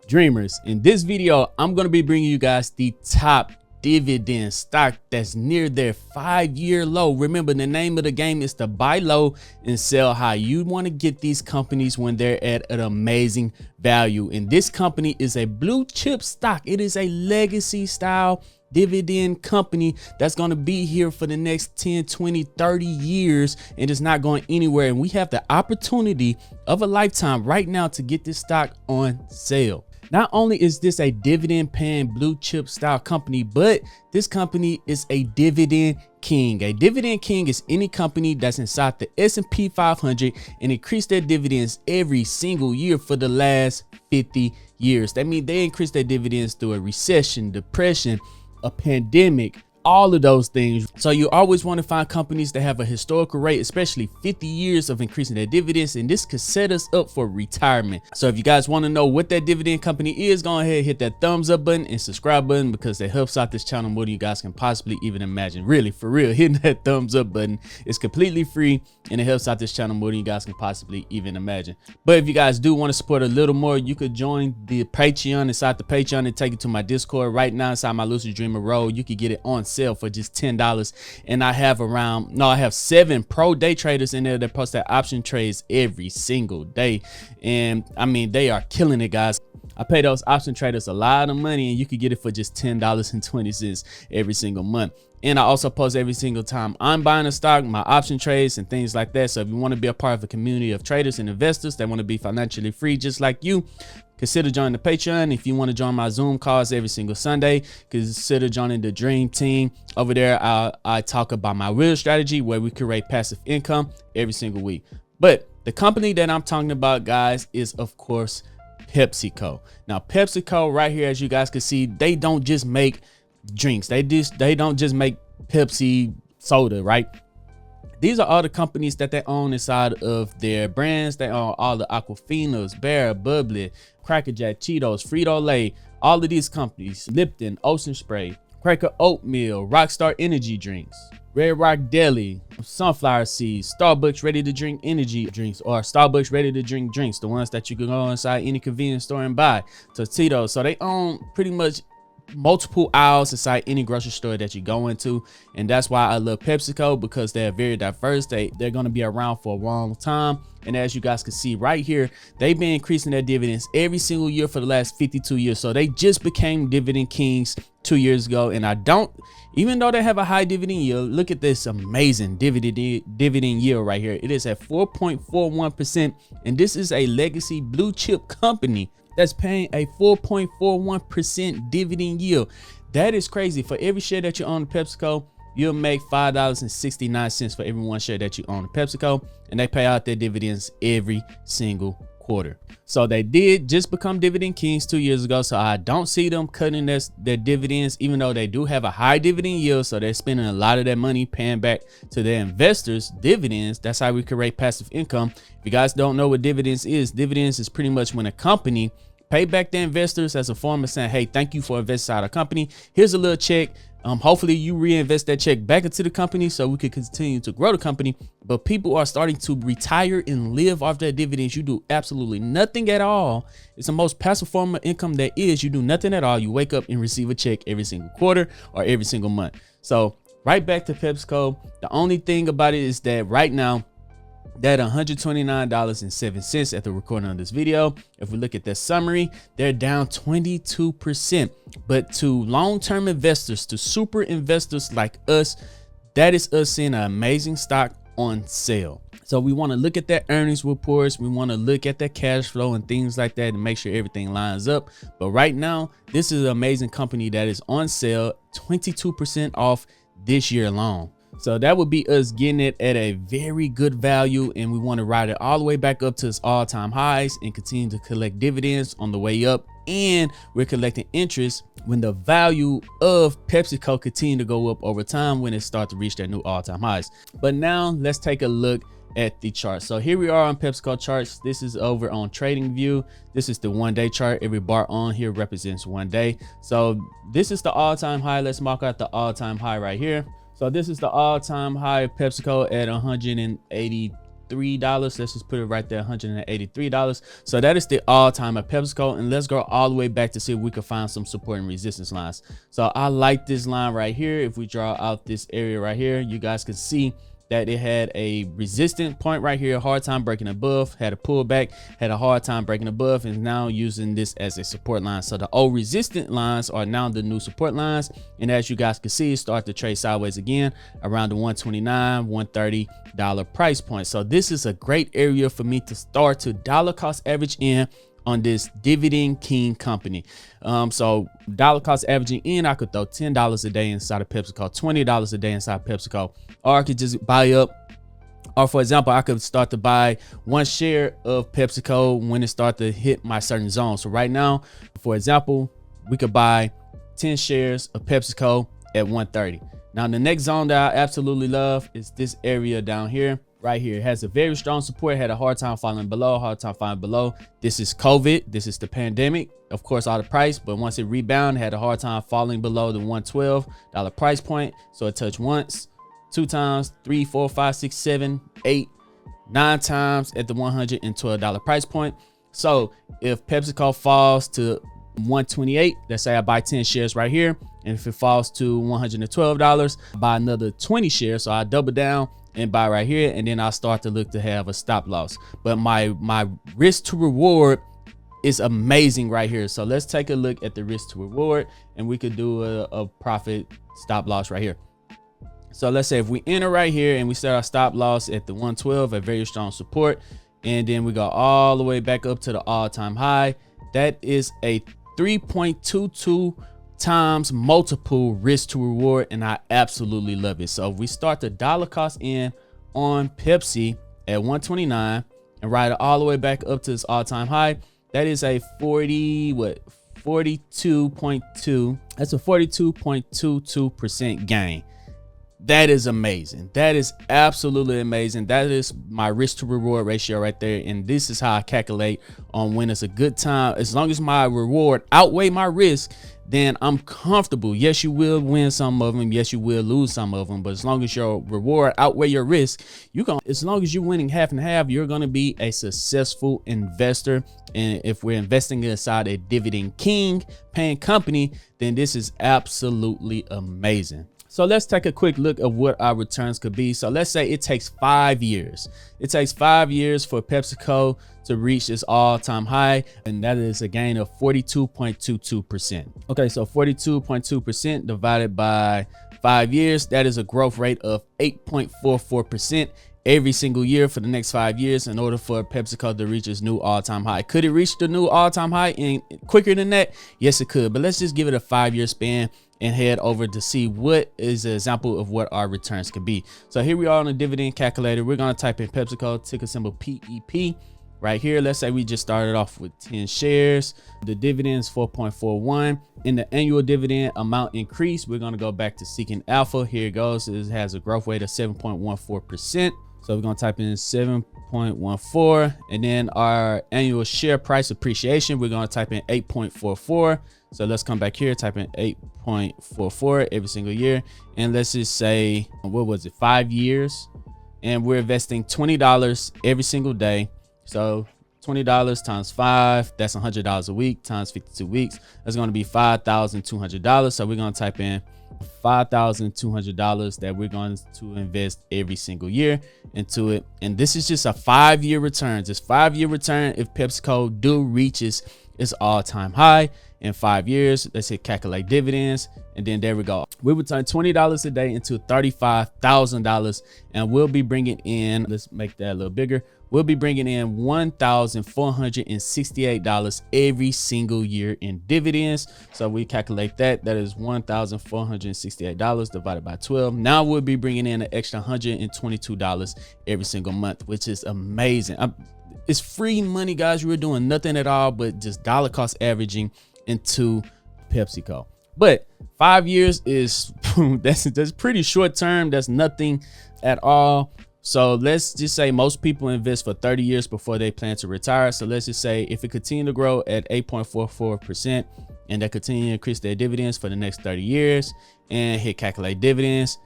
Dreamers, in this video, I'm going to be bringing you guys the top dividend stock that's near their 5-year low. Remember, the name of the game is to buy low and sell high. You want to get these companies when they're at an amazing value. And this company is a blue chip stock. It is a legacy style dividend company that's going to be here for the next 10, 20, 30 years and it's not going anywhere. And we have the opportunity of a lifetime right now to get this stock on sale. Not only is this a dividend paying blue chip style company, but this company is a dividend king. A dividend king is any company that's inside the S&P 500 and increase their dividends every single year for the last 50 years. That means they increase their dividends through a recession, depression, a pandemic, all of those things. So you always want to find companies that have a historical rate, especially 50 years of increasing their dividends, and this could set us up for retirement. So if you guys want to know what that dividend company is, go ahead, hit that thumbs up button and subscribe button, because that helps out this channel more than you guys can possibly even imagine. Really, for real, hitting that thumbs up button is completely free and it helps out this channel more than you guys can possibly even imagine. But if you guys do want to support a little more, you could join the Patreon. Inside the Patreon and take it to my Discord right now inside my Lucid Dreamer role. You could get it on sale for just $10, and I have 7 pro day traders in there that post their option trades every single day, and I mean, they are killing it, guys. I pay those option traders a lot of money and you could get it for just $10.20 every single month. And I also post every single time I'm buying a stock, my option trades and things like that. So if you want to be a part of a community of traders and investors that want to be financially free just like you, consider joining the Patreon. If you want to join my Zoom calls every single Sunday, consider joining the Dream Team. Over there, I talk about my real strategy where we create passive income every single week. But the company that I'm talking about, guys, is of course PepsiCo. Now PepsiCo right here, as you guys can see, they don't just make drinks. They don't just make Pepsi soda, right? These are all the companies that they own inside of their brands. They own all the Aquafinas, Bear, Bubbly, Cracker Jack, Cheetos, Frito-Lay, all of these companies, Lipton, Ocean Spray, Quaker Oatmeal, Rockstar Energy Drinks, Red Rock Deli, Sunflower Seeds, Starbucks Ready to Drink Energy Drinks, or Starbucks Ready to Drink Drinks, the ones that you can go inside any convenience store and buy, Tostitos. So they own pretty much multiple aisles inside any grocery store that you go into, and that's why I love PepsiCo, because they're very diverse. They're going to be around for a long time, and as you guys can see right here, they've been increasing their dividends every single year for the last 52 years. So they just became dividend kings 2 years ago, and even though they have a high dividend yield, look at this amazing dividend yield right here. It is at 4.41%, and this is a legacy blue chip company that's paying a 4.41% dividend yield. That is crazy. For every share that you own in PepsiCo, you'll make $5.69 for every one share that you own in PepsiCo, and they pay out their dividends every single quarter. So they did just become dividend kings 2 years ago, so I don't see them cutting their dividends, even though they do have a high dividend yield. So they're spending a lot of their money paying back to their investors dividends. That's how we create passive income. If you guys don't know what dividends is pretty much when a company pay back their investors as a form of saying, hey, thank you for investing out of company. Here's a little check. Hopefully you reinvest that check back into the company so we could continue to grow the company. But people are starting to retire and live off their dividends. You do absolutely nothing at all. It's the most passive form of income there is. You do nothing at all. You wake up and receive a check every single quarter or every single month. So right back to PepsiCo. The only thing about it is that right now, they're at $129.07 at the recording of this video. If we look at their summary, they're down 22%. But to long-term investors, to super investors like us, that is us seeing an amazing stock on sale. So we want to look at their earnings reports. We want to look at their cash flow and things like that and make sure everything lines up. But right now, this is an amazing company that is on sale, 22% off this year alone. So that would be us getting it at a very good value, and we want to ride it all the way back up to its all-time highs and continue to collect dividends on the way up. And we're collecting interest when the value of PepsiCo continue to go up over time when it starts to reach their new all-time highs. But now let's take a look at the chart. So here we are on PepsiCo charts. This is over on TradingView. This is the 1-day chart. Every bar on here represents 1 day. So this is the all-time high. Let's mark out the all-time high right here. So this is the all-time high of PepsiCo at 180 $183. Let's just put it right there, $183. So that is the all-time at PepsiCo. And let's go all the way back to see if we can find some support and resistance lines. So I like this line right here. If we draw out this area right here, you guys can see that it had a resistant point right here, hard time breaking above, had a pullback, had a hard time breaking above, and now using this as a support line. So the old resistant lines are now the new support lines. And as you guys can see, start to trade sideways again around the $129, $130 price point. So this is a great area for me to start to dollar cost average in on this Dividend King company. So dollar cost averaging in, I could throw $10 a day inside of PepsiCo, $20 a day inside PepsiCo, or I could just buy up, or for example, I could start to buy 1 share of PepsiCo when it start to hit my certain zone. So right now, for example, we could buy 10 shares of PepsiCo at 130. Now the next zone that I absolutely love is this area down here. Right here, it has a very strong support, had a hard time falling below, This is COVID, this is the pandemic, of course, all the price, but once it rebounded, had a hard time falling below the $112 price point. So it touched once, 2 times, 3, 4, 5, 6, 7, 8, 9 times at the $112 price point. So if PepsiCo falls to 128, let's say I buy 10 shares right here, and if it falls to $112, buy another 20 shares. So I double down and buy right here, and then I'll start to look to have a stop loss. But my risk to reward is amazing right here. So let's take a look at the risk to reward, and we could do a profit stop loss right here. So let's say if we enter right here and we set our stop loss at the 112, a very strong support, and then we go all the way back up to the all-time high. That is a 3.22 times multiple risk to reward, and I absolutely love it. So if we start to dollar cost in on Pepsi at 129 and ride it all the way back up to its all-time high, that is a 42.2. That's a 42.22% gain. That is amazing. That is absolutely amazing. That is my risk to reward ratio right there. And this is how I calculate on when it's a good time. As long as my reward outweigh my risk, then I'm comfortable. Yes, you will win some of them. Yes, you will lose some of them. But as long as your reward outweigh your risk, as long as you're winning half and half, you're going to be a successful investor. And if we're investing inside a Dividend King paying company, then this is absolutely amazing. So let's take a quick look at what our returns could be. So let's say it takes 5 years. It takes 5 years for PepsiCo to reach its all-time high, and that is a gain of 42.22%. Okay, so 42.2% divided by 5 years, that is a growth rate of 8.44% every single year for the next 5 years in order for PepsiCo to reach its new all-time high. Could it reach the new all-time high in quicker than that? Yes, it could, but let's just give it a 5-year span and head over to see what is an example of what our returns could be. So here we are on the dividend calculator. We're going to type in PepsiCo, ticker symbol PEP right here. Let's say we just started off with 10 shares. The dividend is 4.41. In the annual dividend amount increase, we're going to go back to Seeking Alpha. Here it goes. It has a growth rate of 7.14%. So we're going to type in 7.14, and then our annual share price appreciation, we're going to type in 8.44. So let's come back here, type in 8.44 every single year. And let's just say, what was it, 5 years? And we're investing $20 every single day. So $20 times 5, that's $100 a week times 52 weeks. That's going to be $5,200. So we're going to type in $5,200 that we're going to invest every single year into it. And this is just a 5-year return. Just 5-year return if PepsiCo reaches its all-time high in 5 years. Let's hit calculate dividends, and then there we go. We return $20 a day into $35,000, and we'll be bringing in, let's make that a little bigger, we'll be bringing in $1,468 every single year in dividends. So we calculate that is $1,468 divided by 12. Now we'll be bringing in an extra $122 every single month, which is amazing. It's free money, guys. We're doing nothing at all but just dollar cost averaging into PepsiCo. But 5 years is that's pretty short term. That's nothing at all. So let's just say most people invest for 30 years before they plan to retire. So let's just say if it continue to grow at 8.44% and they continue to increase their dividends for the next 30 years and hit calculate dividends,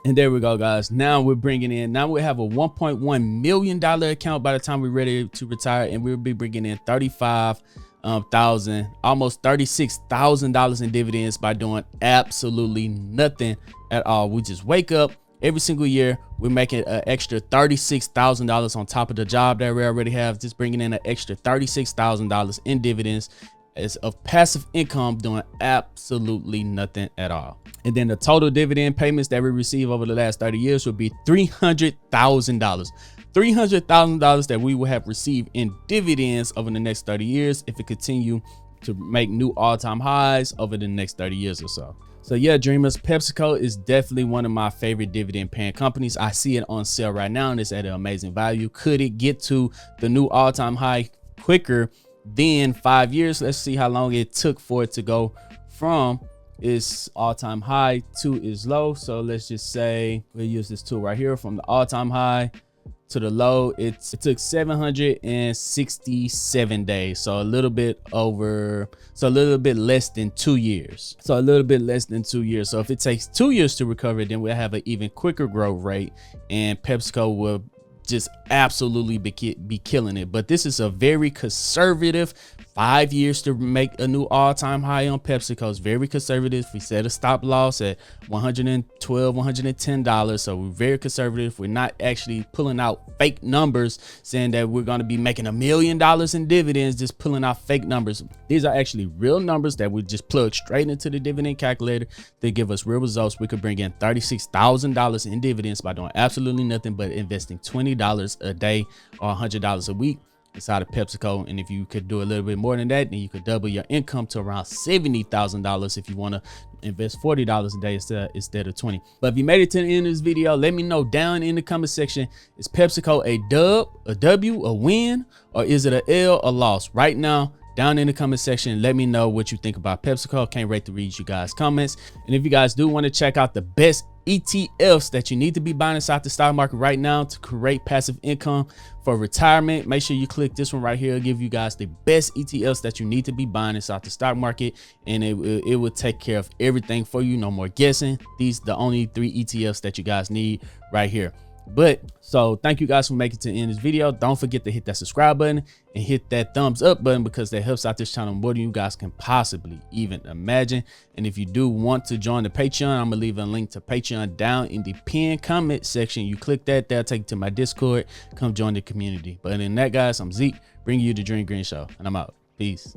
And there we go, guys. Now we have a $1.1 million account by the time we're ready to retire, and we'll be bringing in almost $36,000 in dividends by doing absolutely nothing at all. We just wake up every single year. We're making an extra $36,000 on top of the job that we already have, just bringing in an extra $36,000 in dividends as of passive income, doing absolutely nothing at all. And then the total dividend payments that we receive over the last 30 years will be $300,000. $300,000 that we will have received in dividends over the next 30 years if it continue to make new all-time highs over the next 30 years or so. So yeah, dreamers, PepsiCo is definitely one of my favorite dividend paying companies. I see it on sale right now and it's at an amazing value. Could it get to the new all-time high quicker than 5 years? Let's see how long it took for it to go from its all-time high to its low. So let's just say we'll use this tool right here. From the all-time high to the low, it took 767 days. So a little bit less than 2 years. So if it takes 2 years to recover, then we'll have an even quicker growth rate, and PepsiCo will just absolutely be killing it. But this is a very conservative 5 years to make a new all-time high on PepsiCo. Is very conservative. We set a stop loss at $112, $110. So we're very conservative. We're not actually pulling out fake numbers saying that we're going to be making $1 million in dividends, just pulling out fake numbers. These are actually real numbers that we just plug straight into the dividend calculator. They give us real results. We could bring in $36,000 in dividends by doing absolutely nothing but investing $20 a day or $100 a week inside of PepsiCo. And if you could do a little bit more than that, then you could double your income to around $70,000 if you want to invest $40 a day instead of 20. But if you made it to the end of this video, let me know down in the comment section, is PepsiCo a dub, a W, a win, or is it a L, a loss? Right now, down in the comment section, let me know what you think about PepsiCo. Can't wait to read you guys' comments. And if you guys do want to check out the best ETFs that you need to be buying inside the stock market right now to create passive income for retirement, make sure you click this one right here. It'll give you guys the best ETFs that you need to be buying inside the stock market, and it will take care of everything for you. No more guessing. These are the only 3 ETFs that you guys need right here. But so thank you guys for making it to the end of this video. Don't forget to hit that subscribe button and hit that thumbs up button, because that helps out this channel more than you guys can possibly even imagine. And if you do want to join the Patreon, I'm gonna leave a link to Patreon down in the pinned comment section. You click that, that'll take you to my Discord. Come join the community. But other than that, guys, I'm Zeke, bringing you the Dream Green Show, and I'm out. Peace.